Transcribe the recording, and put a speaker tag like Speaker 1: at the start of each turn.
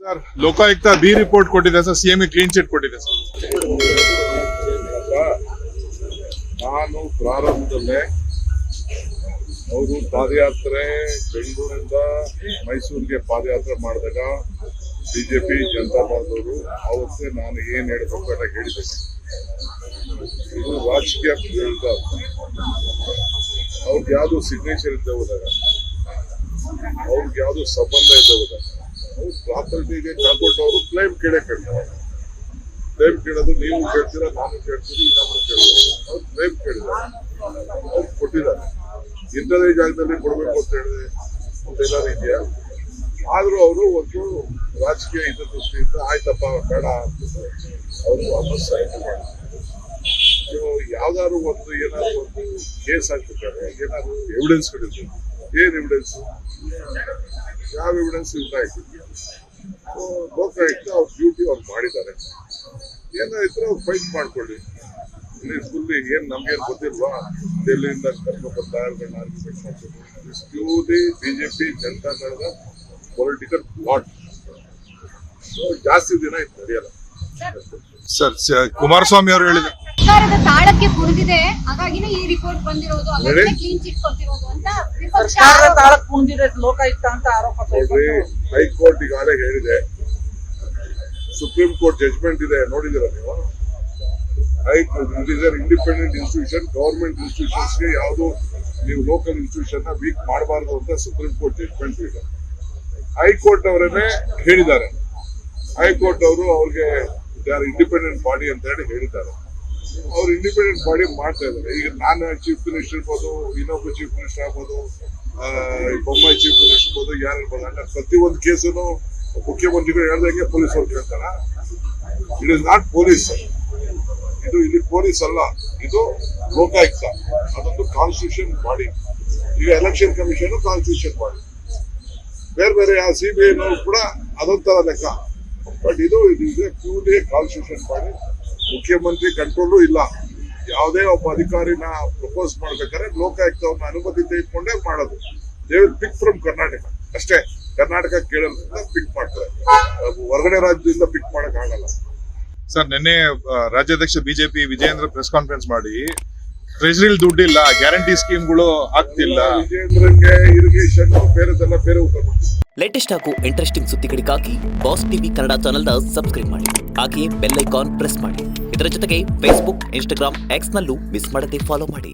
Speaker 1: Sir Lokayukta B report ಕೊಟ್ಟಿದೆ sir, CM clean chit ಕೊಟ್ಟಿದೆ sir.
Speaker 2: ನಾನು ಪ್ರಾರಂಭದಲ್ಲೇ ಅವರು ಪಾದಯಾತ್ರೆ ಬೆಂಗಳೂರಿಂದ ಮೈಸೂರಿಗೆ ಪಾದಯಾತ್ರೆ ಮಾಡಿದಾಗ ಬಿಜೆಪಿ ಜನತಾ ದಳದವರು ಅವತ್ತೇ ನಾನು ಏನ್ ಹೇಳ್ಬೇಕು ಅಂತ ಹೇಳಿದ್ದೇನೆ. ಇದು ರಾಜಕೀಯ ವಿರುದ್ಧ. ಅವ್ರಿಗೆ ಯಾವ್ದು ಸಿಗ್ನೇಚರ್ ಇದ್ದ ಹೋದಾಗ, ಅವ್ರಿಗೆ ಯಾವ್ದು ಸಂಬಂಧ ಇದ್ದ ಹೋದಾಗ ಅವ್ರು ಪ್ರಾಪರ್ಟಿಗೆ ಕಾಲ್ಕೊಟ್ಟು ಅವರು ಕ್ಲೈಮ್ ಕೇಳ್ತಾರೆ. ಕ್ಲೈಮ್ ಕೇಳೋದು ನೀವು ಕೇಳ್ತೀರಾ, ನಾನು ಕೇಳ್ತೀನಿ, ಇನ್ನೊಬ್ರು ಕೇಳ್ತಾರೆ. ಅವ್ರು ಕ್ಲೈಮ್ ಕೇಳಿದ್ದಾರೆ, ಅವ್ರು ಕೊಟ್ಟಿದ್ದಾರೆ. ಇಂಥದೇ ಜಾಗದಲ್ಲಿ ಕೊಡ್ಬೇಕು ಅಂತ ಹೇಳಿದ್ರೆ ಏನಾದ್ರು ಇದೆಯಾ? ಆದ್ರೂ ಅವರು ಒಂದು ರಾಜಕೀಯ ಹಿತದೃಷ್ಟಿಯಿಂದ ಆಯ್ತಪ್ಪ ಬೇಡ ಅಂತ ಅವರು ವಾಪಸ್ ಆಯ್ಕೆ ಮಾಡಿದ್ರು. ಯಾವ್ದಾದ್ರು ಒಂದು ಏನಾದ್ರು ಒಂದು ಕೇಸ್ ಹಾಕ್ಬೇಕಾದ್ರೆ ಏನಾದ್ರು ಎವಿಡೆನ್ಸ್ಗಳಿರ್ತದೆ. ಏನ್ ಎವಿಡೆನ್ಸ್? ಯಾವ ಎವಿಡೆನ್ಸ್ ಇಲ್ಲ ಹಾಕಿದ್ವಿ. ಲೋಕಾಯುಕ್ತ ಅವ್ರ ಡ್ಯೂಟಿ ಅವ್ರು ಮಾಡಿದ್ದಾರೆ. ಏನಾಯ್ತು ಅವ್ರು ಫೈಟ್ ಮಾಡ್ಕೊಳ್ಳಿ. ಇಲ್ಲಿ ಫುಲ್ ಏನ್ ನಮ್ಗೇನ್ ಗೊತ್ತಿಲ್ವಾ? ಡೆಲ್ಲಿಯಿಂದ ಕರ್ಕೊಂಡ್ಬಂದ ಆರ್ಗ್ಯುಮೆಂಟ್ ಮಾಡ್ಕೊಂಡು ಪ್ಯೂರ್ಲಿ ಬಿಜೆಪಿ ಜನತಾ ದಳದ ಪೊಲಿಟಿಕಲ್ ಪ್ಲಾಟ್. ಜಾಸ್ತಿ ದಿನ ಇದು ನಡೆಯಲ್ಲ
Speaker 1: ಸರ್. ಕುಮಾರಸ್ವಾಮಿ ಅವರು ಹೇಳಿದ್ರು
Speaker 3: ಸರ್ಕಾರದ ತಾಳಕ್ಕೆ ಕುಣಿದಿದೆ, ಹಾಗಾಗಿನೇ ಈ ರಿಪೋರ್ಟ್ ಬಂದಿರೋದು, ಹಾಗಾಗಿನೇ ಕ್ಲೀನ್ ಚಿಟ್ ಕೊಟ್ಟಿರೋದು ಅಂತ ವಿಪಕ್ಷ
Speaker 4: ಸರ್ಕಾರದ ತಾಳಕ್ಕೆ ಕುಣಿದಿದೆ ಲೋಕಾಯುಕ್ತ ಅಂತ ಆರೋಪ.
Speaker 2: ನೋಡ್ರಿ, ಹೈಕೋರ್ಟ್ ಈಗಾಗಲೇ ಹೇಳಿದೆ, ಸುಪ್ರೀಂ ಕೋರ್ಟ್ ಜಜ್ಮೆಂಟ್ ಇದೆ, ನೋಡಿದಿರ ನೀವು? It is an independent institution. Government ಇನ್ಸ್ಟಿಟ್ಯೂಷನ್ಸ್ಗೆ ಯಾವುದು ನೀವು ಲೋಕಲ್ ಇನ್ಸ್ಟಿಟ್ಯೂಷನ್ ನ ವೀಕ್ ಮಾಡಬಾರ್ದು ಅಂತ ಸುಪ್ರೀಂ ಕೋರ್ಟ್ ಜಜ್ಮೆಂಟ್ ಇದೆ. ಹೈಕೋರ್ಟ್ ಅವರನ್ನೇ ಹೇಳಿದ್ದಾರೆ. ಹೈಕೋರ್ಟ್ ಅವರು ಅವ್ರಿಗೆ ಯಾರು ಇಂಡಿಪೆಂಡೆಂಟ್ ಬಾಡಿ ಅಂತ ಹೇಳಿ ಹೇಳಿದ್ದಾರೆ. ಅವ್ರು ಇಂಡಿಪೆಂಡೆಂಟ್ ಬಾಡಿ ಮಾಡ್ತಾ ಇದ್ದಾರೆ. ಈಗ ನಾನು ಚೀಫ್ ಮಿನಿಸ್ಟರ್ ಇರ್ಬೋದು, ಇನ್ನೊಬ್ಬ ಚೀಫ್ ಮಿನಿಸ್ಟರ್ ಆಗ್ಬೋದು, ಬೊಮ್ಮಾಯಿ ಚೀಫ್ ಮಿನಿಸ್ಟರ್ ಇರ್ಬೋದು, ಯಾರು ಇರ್ಬೋದು. ಅಂದ್ರೆ ಪ್ರತಿಯೊಂದು ಕೇಸನ್ನು ಮುಖ್ಯಮಂತ್ರಿಗಳು ಹೇಳ್ದಂಗೆ ಪೊಲೀಸ್ ಅವ್ರು ಕೇಳ್ತಾರ? It is not police. ಇದು ಇಲ್ಲಿ ಪೊಲೀಸ್ ಅಲ್ಲ, ಇದು ಲೋಕಾಯುಕ್ತ. ಅದೊಂದು ಕಾನ್ಸ್ಟಿಟ್ಯೂಷನ್ ಬಾಡಿ. ಈಗ ಎಲೆಕ್ಷನ್ ಕಮಿಷನ್ ಕಾನ್ಸ್ಟಿಟ್ಯೂಷನ್ ಬಾಡಿ. ಬೇರೆ ಬೇರೆ ಯಾವ ಸಿಬಿಐ ಕೂಡ ಅದೊಂಥರ ಲೆಕ್ಕ. ಬಟ್ ಇದು ಪ್ಯೂರ್ಲಿ ಕಾನ್ಸ್ಟಿಟ್ಯೂಷನ್ ಬಾಡಿ. ಮುಖ್ಯಮಂತ್ರಿ ಕಂಟ್ರೋಲು ಇಲ್ಲ. ಯಾವುದೇ ಒಬ್ಬ ಅಧಿಕಾರಿನ ಪ್ರಪೋಸ್ ಮಾಡ್ಬೇಕಾದ್ರೆ ಲೋಕಾಯುಕ್ತವ್ರನ್ನ ಅನುಮತಿ ತೆಗೆದುಕೊಂಡೇ ಮಾಡೋದು. They will pick from Karnataka ಅಷ್ಟೇ. ಕರ್ನಾಟಕ ಕೇಳೋದ್ರಿಂದ ಪಿಕ್ ಮಾಡ್ತಾರೆ, ಹೊರಗಡೆ ರಾಜ್ಯದಿಂದ ಪಿಕ್ ಮಾಡಕ್ ಆಗಲ್ಲ.
Speaker 1: ಸರ್, ನಿನ್ನೆ ರಾಜ್ಯಾಧ್ಯಕ್ಷ ಬಿಜೆಪಿ ವಿಜಯೇಂದ್ರ ಪ್ರೆಸ್ ಕಾನ್ಫರೆನ್ಸ್ ಮಾಡಿ ಟ್ರೆಜರಿಲ್ ದುಡ್ಡಿಲ್ಲ, ಗ್ಯಾರಂಟಿ ಸ್ಕೀಮ್ಗಳು ಆಗ್ತಿಲ್ಲ.
Speaker 2: ವಿಜಯೇಂದ್ರಗೆ ಇರಿಗೇಷನ್ ಬೇರೆದೆಲ್ಲ ಬೇರೆ ಉತ್ತರ ಕೊಡ್ತೀವಿ.
Speaker 5: ಲೇಟೆಸ್ಟ್ ಹಾಗೂ ಇಂಟ್ರೆಸ್ಟಿಂಗ್ ಸುದ್ದಿಗಳಿಗಾಗಿ ಬಾಸ್ ಟಿವಿ ಕನ್ನಡ ಚಾನೆಲ್ನ ಸಬ್ಸ್ಕ್ರೈಬ್ ಮಾಡಿ. ಹಾಗೆಯೇ ಬೆಲ್ ಐಕಾನ್ ಪ್ರೆಸ್ ಮಾಡಿ. ಇದರ ಜೊತೆಗೆ ಫೇಸ್ಬುಕ್, ಇನ್ಸ್ಟಾಗ್ರಾಮ್, ಎಕ್ಸ್ ನಲ್ಲೂ ಮಿಸ್ ಮಾಡದೆ ಫಾಲೋ ಮಾಡಿ.